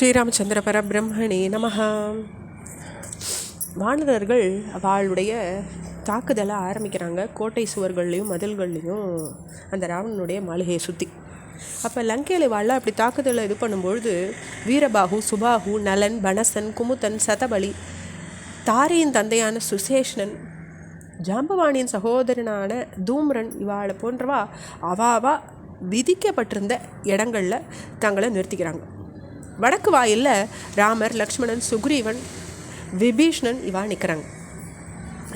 ஸ்ரீராமச்சந்திர பரபிரம்மணே நமஹ. வானரர்கள் அவளுடைய தாக்குதலை ஆரம்பிக்கிறாங்க. கோட்டை சுவர்கள்லேயும் மதில்கள்லேயும் அந்த ராவணனுடைய மாளிகையை சுற்றி. அப்போ லங்கையில் வாழ அப்படி தாக்குதலை இது பண்ணும்பொழுது வீரபாகு, சுபாகு, நலன், பனசன், குமுதன், சதபலி, தாரையின் தந்தையான சுசேஷனன், ஜாம்பவாணியின் சகோதரனான தூம்ரன் இவாளை போன்றவா அவாவா விதிக்கப்பட்டிருந்த இடங்களில் தங்களை நிறுத்திக்கிறாங்க. வடக்கு வாயிலில் ராமர், லக்ஷ்மணன், சுக்ரீவன், விபீஷ்ணன் இவா நிற்கிறாங்க.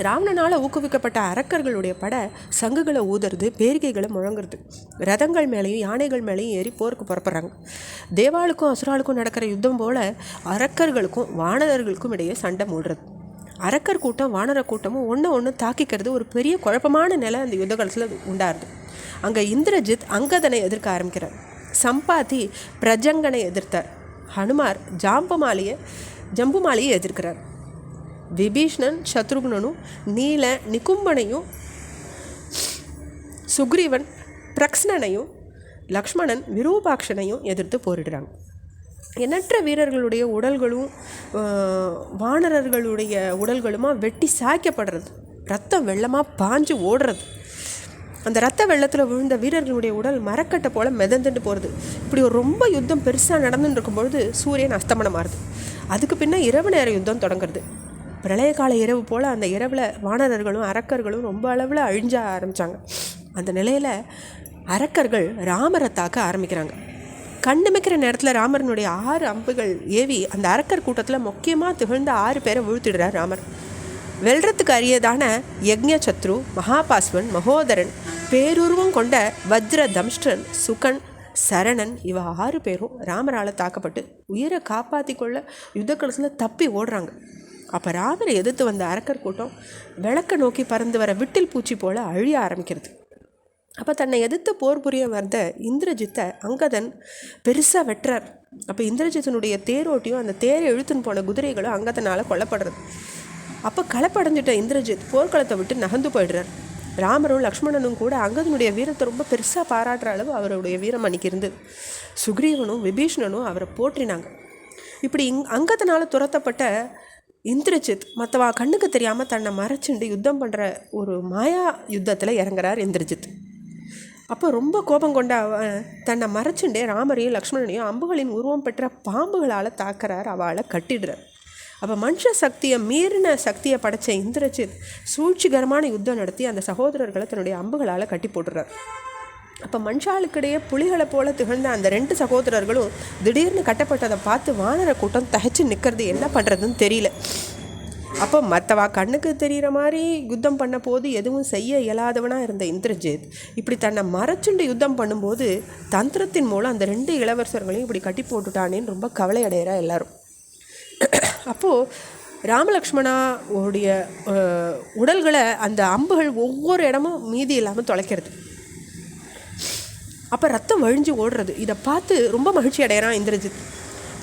ராவணனால் ஊக்குவிக்கப்பட்ட அரக்கர்களுடைய படை சங்குகளை ஊதுறது, பேரிகைகளை முழங்குறது, ரதங்கள் மேலேயும் யானைகள் மேலேயும் ஏறி போருக்கு புறப்படுறாங்க. தேவாளுக்கும் அசுராளுக்கும் நடக்கிற யுத்தம் போல் அரக்கர்களுக்கும் வானரர்களுக்கும் இடையே சண்டை மூடுறது. அரக்கர் கூட்டம் வானர கூட்டமும் ஒன்று தாக்கிக்கிறது. ஒரு பெரிய குழப்பமான நிலை அந்த யுத்த காலத்தில் உண்டாருது. அங்கே இந்திரஜித் அங்கதனை எதிர்க்க ஆரம்பிக்கிறார். சம்பாதி பிரஜங்கனை எதிர்த்தார். ஹனுமார் ஜம்புமாலியை எதிர்க்கிறார். விபீஷ்ணன் சத்ருக்னனும் நீல நிகும்பனையும், சுக்ரீவன் பிரக்ஸ்னனையும், லக்ஷ்மணன் விரூபாக்ஷனையும் எதிர்த்து போரிடுறாங்க. எண்ணற்ற வீரர்களுடைய உடல்களும் வானரர்களுடைய உடல்களுமா வெட்டி சாய்க்கப்படுறது, ரத்தம் வெள்ளமாக பாஞ்சு ஓடுறது. அந்த ரத்த வெள்ளத்தில் விழுந்த வீரர்களுடைய உடல் மரக்கட்டை போல் மிதந்துட்டு போகிறது. இப்படி ஒரு ரொம்ப யுத்தம் பெருசாக நடந்துட்டு இருக்கும்பொழுது சூரியன் அஸ்தமனமாகுது. அதுக்கு பின்ன இரவு நேர யுத்தம் தொடங்குறது. பிரளய கால இரவு போல் அந்த இரவில் வானரர்களும் அரக்கர்களும் ரொம்ப அளவில் அழிஞ்ச ஆரம்பித்தாங்க. அந்த நிலையில் அரக்கர்கள் ராமரை தாக்க ஆரம்பிக்கிறாங்க. கண்ணுமைக்கிற நேரத்தில் ராமரனுடைய 6 அம்புகள் ஏவி அந்த அரக்கர் கூட்டத்தில் முக்கியமாக திகழ்ந்த 6 பேரை வீழ்த்திடுறார் ராமர். வெல்றதுக்கு அரியதான யக்ஞசத்ரு, மகாபாஸ்வன், மகோதரன், பேருருவம் கொண்ட வஜ்ர தம்ஷ்டன், சுகன், சரணன் இவ 6 பேரும் ராமரால் தாக்கப்பட்டு உயிரை காப்பாற்றி கொள்ள யுத்த களத்தில் தப்பி ஓடுறாங்க. அப்போ ராமரை எதிர்த்து வந்த அரக்கர் கூட்டம் விளக்க நோக்கி பறந்து வர விட்டில் பூச்சி போல் அழிய ஆரம்பிக்கிறது. அப்போ தன்னை எதிர்த்து போர் புரிய வந்த இந்திரஜித்தை அங்கதன் பெருசாக வெட்டுறார். அப்போ இந்திரஜித்தனுடைய தேரோட்டியும் அந்த தேரை இழுத்துன்னு போன குதிரைகளும் அங்கதனால் கொல்லப்படுறது. அப்போ களப்படைஞ்சிட்ட இந்திரஜித் போர்க்களத்தை விட்டு நகர்ந்து போயிடுறார். ராமரும் லக்ஷ்மணனும் கூட அங்கதனுடைய வீரத்தை ரொம்ப பெருசாக பாராட்டுற அளவு அவருடைய வீரம் அன்றைக்கி இருந்தது. சுக்ரீவனும் விபீஷ்ணனும் அவரை போற்றினாங்க. இப்படி அங்கதனால் துரத்தப்பட்ட இந்திரஜித் மற்றவா கண்ணுக்கு தெரியாமல் தன்னை மறைச்சுண்டு யுத்தம் பண்ணுற ஒரு மாயா யுத்தத்தில் இறங்குறார் இந்திரஜித். அப்போ ரொம்ப கோபம் கொண்ட அவன் தன்னை மறைச்சுண்டே ராமரையும் லக்ஷ்மணனையும் அம்புகளின் உருவம் பெற்ற பாம்புகளால் தாக்குறார், அவளை கட்டிடுறார். அப்போ மனுஷ சக்தியை மீறின சக்தியை படைத்த இந்திரஜித் சூழ்ச்சிகரமான யுத்தம் நடத்தி அந்த சகோதரர்களை தன்னுடைய அம்புகளால் கட்டி போட்டுறார். அப்போ மனுஷாளுக்கிடையே புலிகளை போல திகழ்ந்த அந்த 2 சகோதரர்களும் திடீர்னு கட்டப்பட்டதை பார்த்து வானர கூட்டம் தகைச்சு நிற்கிறது, என்ன பண்ணுறதுன்னு தெரியல. அப்போ மற்றவா கண்ணுக்கு தெரிகிற மாதிரி யுத்தம் பண்ண போது எதுவும் செய்ய இயலாதவனாக இருந்த இந்திரஜித் இப்படி தன்னை மறைச்சுண்டு யுத்தம் பண்ணும்போது தந்திரத்தின் மூலம் அந்த 2 இளவரசர்களையும் இப்படி கட்டி போட்டுட்டானேன்னு ரொம்ப கவலை அடைகிறா எல்லாரும். அப்போது ராமலக்ஷ்மணா உடைய உடல்களை அந்த அம்புகள் ஒவ்வொரு இடமும் மீதி இல்லாமல் தொலைக்கிறது. அப்போ ரத்தம் வழிஞ்சு ஓடுறது. இதை பார்த்து ரொம்ப மகிழ்ச்சி அடைகிறான் இந்திரஜித்.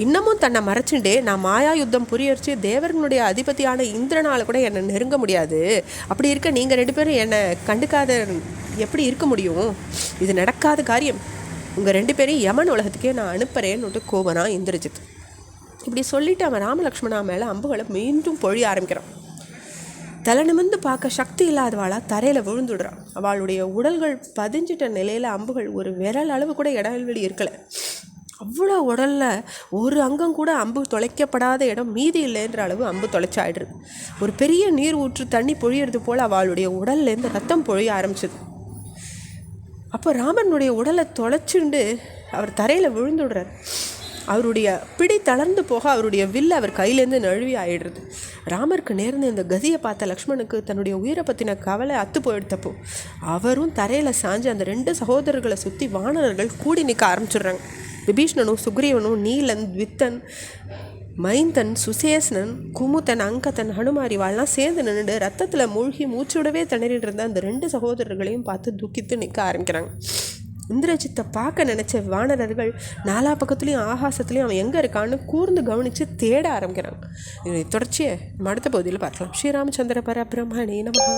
இன்னமும் தன்னை மறைச்சுட்டே நான் மாயா யுத்தம் புரியரிச்சு தேவர்களுடைய அதிபதியான இந்திரனால் கூட என்னை நெருங்க முடியாது, அப்படி இருக்க நீங்கள் 2 பேரும் என்னை கண்டுக்காத எப்படி இருக்க முடியும்? இது நடக்காத காரியம். உங்கள் 2 பேரையும் யமன் உலகத்துக்கே நான் அனுப்புகிறேன்னு கோபனா இந்திரஜித். இப்படி சொல்லிவிட்டு அவன் ராமலக்ஷ்மணா மேலே அம்புகளை மீண்டும் பொழிய ஆரம்பிக்கிறான். தலை நிமிர்ந்து பார்க்க சக்தி இல்லாதவாளாக தரையில் விழுந்துடுறான். அவளுடைய உடல்கள் பதிஞ்சிட்ட நிலையில் அம்புகள் ஒரு விரல் அளவு கூட இடைவெளி இருக்கலை. அவ்வளோ உடலில் ஒரு அங்கம் கூட அம்பு தொலைக்கப்படாத இடம் மீதி இல்லைன்ற அளவு அம்பு தொலைச்சாயிடுறது. ஒரு பெரிய நீர் ஊற்று தண்ணி பொழியறது போல் அவளுடைய உடல்லேருந்து ரத்தம் பொழிய ஆரம்பிச்சது. அப்போ ராமனுடைய உடலை தொலைச்சுண்டு அவர் தரையில் விழுந்துடுறார். அவருடைய பிடி தளர்ந்து போக அவருடைய வில்லை அவர் கையிலேருந்து நழுவி ஆயிடுறது. ராமருக்கு நேர்ந்து இந்த கதியை பார்த்த லக்ஷ்மணுக்கு தன்னுடைய உயிரை பற்றின கவலை அத்து போயிடுத்தப்போ அவரும் தரையில் சாஞ்சு அந்த 2 சகோதரர்களை சுற்றி வானரர்கள் கூடி நிற்க ஆரம்பிச்சிடுறாங்க. விபீஷ்ணனும் சுக்ரீவனும் நீலன், வித்தன், மைந்தன், சுசேஷனன், குமுதன், அங்கதன், ஹனுமாரி வாழலாம் சேர்ந்து நின்றுட்டு ரத்தத்தில் மூழ்கி மூச்சுடவே திணறிட்டு இருந்த அந்த 2 சகோதரர்களையும் பார்த்து துக்கித்து நிற்க ஆரம்பிக்கிறாங்க. இந்திரஜித்தை பார்க்க நினச்ச வானரர்கள் 4 பக்கத்துலேயும் ஆகாசத்துலேயும் அவன் எங்கே இருக்கான்னு கூர்ந்து கவனித்து தேட ஆரம்பிக்கிறாங்க. இதை தொடர்ச்சியை அடுத்த பகுதியில் பார்க்கலாம். ஸ்ரீராமச்சந்திர பரபிரம்மணே நமஹ.